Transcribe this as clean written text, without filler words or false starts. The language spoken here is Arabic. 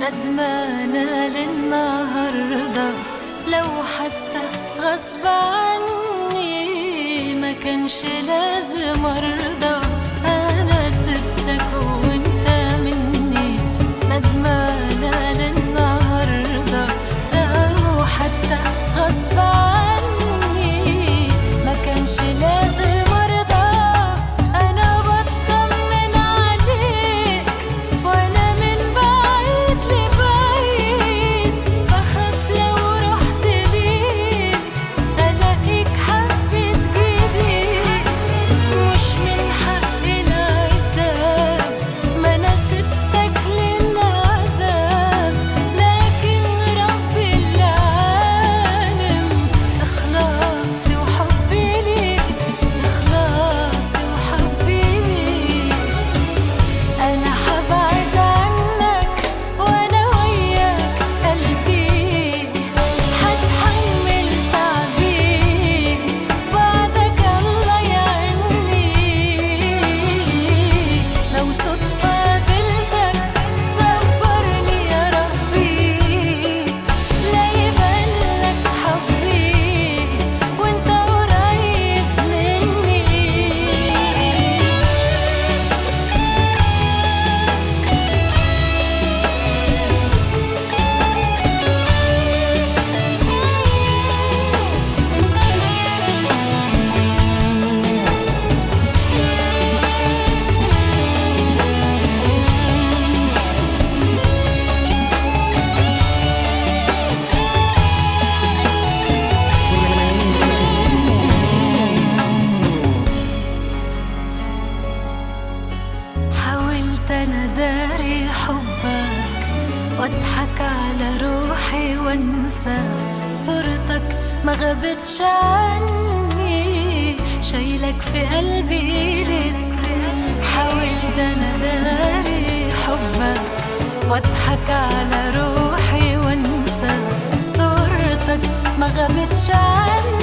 ندمانة للنهاردة، لو حتى غصب عني ما كانش لازم أرضى. أنا سبتك وانت مني، ندمانة للنهاردة، لو حتى غصب عني ما كانش لازم أرضى. أنا بطمن عليك وأنا من بعيد لبعيد، بخاف لو رحت ليك ألاقيك حبيت جديد. مش من حقي العتاب، ما أنا سبتك للعذاب، لكن رب العالم إخلاصي وحبي ليك، إخلاصي وحبي ليك. أنا حبعد عنك وأنا وياك قلبي، حتحمل تعبي بعدك الله يعني. لو صدفة قابلتك صبرني يا ربي، لا يبانلك حبي وانت قريب مني. حاولت أنا داري حبك واضحك على روحي وانسى صورتك، ما غابتش عني، شايلك في قلبي لسه. حاولت أنا داري حبك واضحك على روحي وانسى صورتك، ما غابتش عني.